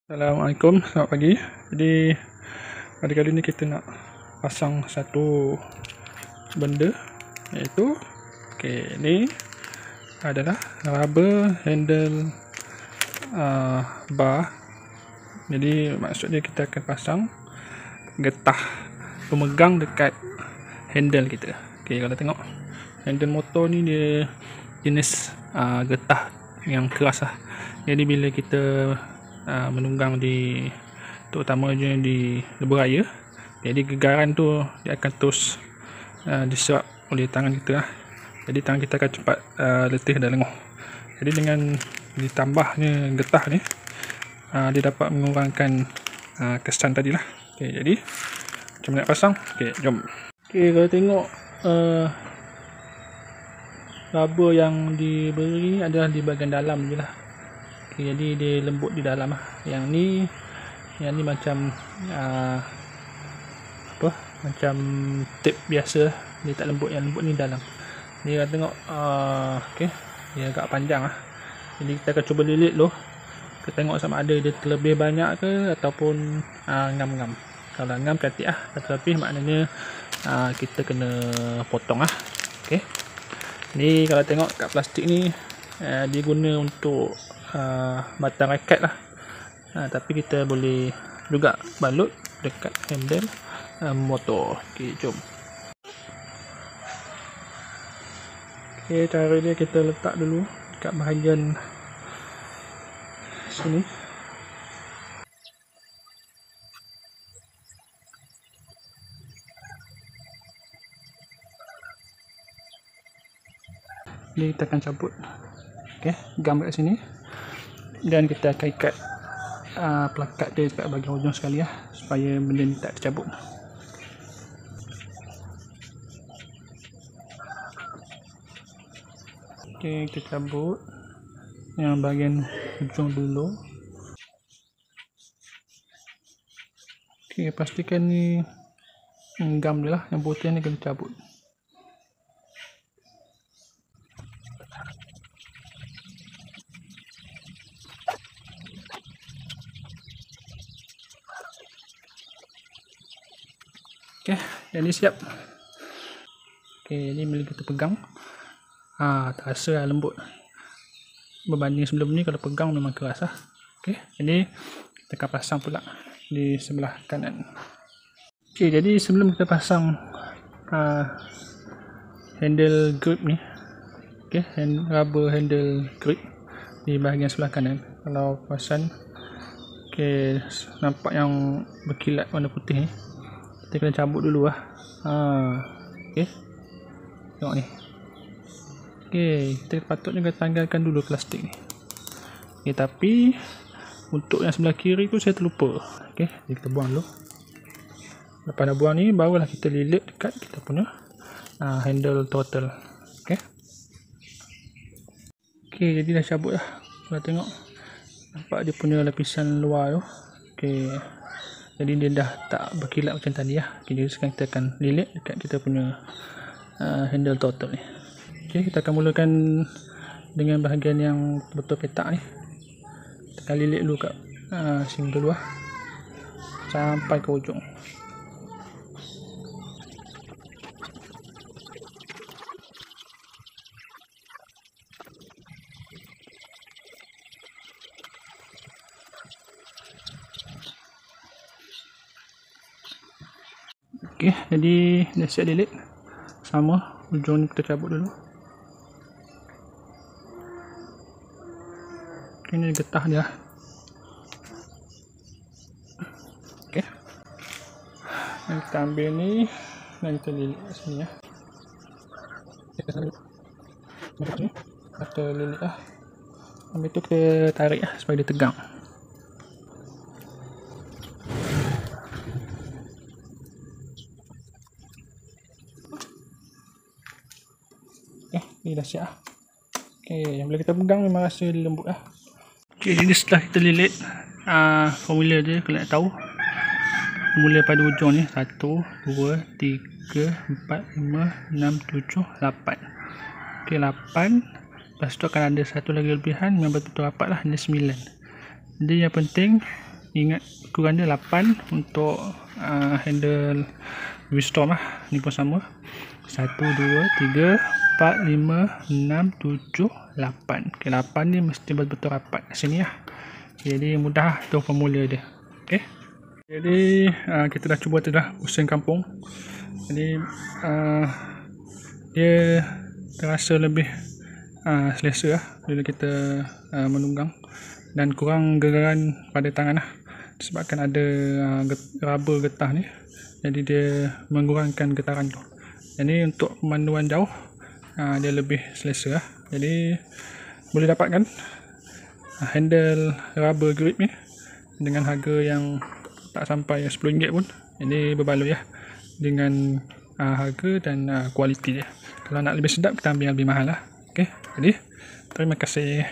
Assalamualaikum, selamat pagi. Jadi pada kali ni kita nak pasang satu benda, iaitu ni adalah rubber handle bar. Jadi maksudnya kita akan pasang getah pemegang dekat handle kita. Kalau tengok handle motor ni dia jenis getah yang keras lah. Jadi bila kita menunggang terutamanya di lebuh raya, jadi gegaran tu dia akan terus diserap oleh tangan kita lah. Jadi tangan kita akan cepat letih dan lenguh. Jadi dengan ditambahnya getah ni, dia dapat mengurangkan kesan tadi lah. Jadi macam mana nak pasang? Jom. Kalau tengok rubber yang diberi adalah di bahagian dalam je lah. Jadi dia lembut di dalam lah. Yang ni macam macam tape biasa, dia tak lembut. Yang lembut ni dalam. Ni kita tengok dia agak panjang lah. Jadi kita akan cuba lilit dulu. Kita tengok sama ada dia terlebih banyak ke ataupun ngam-ngam. Kalau ngam cantik lah, tapi maknanya kita kena potong lah. Ni kalau tengok kat plastik ni, dia guna untuk batang raket lah. Tapi kita boleh juga balut dekat handle motor. Jom. Cara dia kita letak dulu dekat bahagian sini. Ni kita akan cabut gam kat sini, dan kita akan ikat pelakat dia dekat bahagian hujung sekali lah, supaya benda ni tak tercabut. Kita cabut yang bahagian hujung dulu. Pastikan ni gam dia lah, yang putih ni kena cabut. Yang ni siap. Ni bila kita pegang, terasa lah lembut. Berbanding sebelum ni, kalau pegang memang keras lah. Jadi kita akan pasang pula di sebelah kanan. Jadi sebelum kita pasang handle grip ni, rubber handle grip di bahagian sebelah kanan, kalau perasan nampak yang berkilat warna putih ni, kita kena cabut dulu lah. Tengok ni. Kita patutnya tanggalkan dulu plastik ni. Tapi untuk yang sebelah kiri tu saya terlupa. Jadi kita buang dulu. Lepas dah buang ni, barulah kita lilit dekat kita punya handle throttle. Jadi dah cabut lah. Kalau tengok, nampak dia punya lapisan luar tu. Jadi dia dah tak berkilat macam tadi lah. Jadi sekarang kita akan lilit dekat kita punya handle throttle ni. Kita akan mulakan dengan bahagian yang betul petak ni. Kita akan lilit dulu kat sini dulu lah, sampai ke ujung. Jadi dah siap lilit. Sama, ujung ni kita cabut dulu. Ini getah dia. Dan kita ambil ni dan kita lilit kat sini ya. Kita lilit lah. Ambil tu kita tarik lah supaya dia tegang. Ni dah siap lah. Yang bila kita pegang memang rasa lembut lah. Jadi setelah kita lilit, formula dia kalau nak tahu, mula pada ujung ni 1, 2, 3, 4, 5, 6, 7, 8. 8. Lepas tu akan ada satu lagi lebihan, memang betul-betul rapat lah, ini 9. Jadi yang penting ingat ukurannya 8 untuk handle Wisdom lah. Ni pun sama, 1, 2, 3, 4, 5, 6, 7, 8. Okay, 8 ni mesti betul-betul rapat sini lah. Jadi mudah tu formula dia. Okay, jadi kita dah cuba tu dah pusing kampung. Jadi dia terasa lebih selesa lah bila kita menunggang, dan kurang gegaran pada tangan lah, disebabkan ada rubber getah ni. Jadi dia mengurangkan getaran tu. Jadi untuk pemanduan jauh dia lebih selesa lah. Jadi boleh dapatkan handle rubber grip ni dengan harga yang tak sampai RM10 pun. Jadi berbaloi lah dengan harga dan kualiti dia. Kalau nak lebih sedap, kita ambil yang lebih mahal lah. Okay, jadi terima kasih.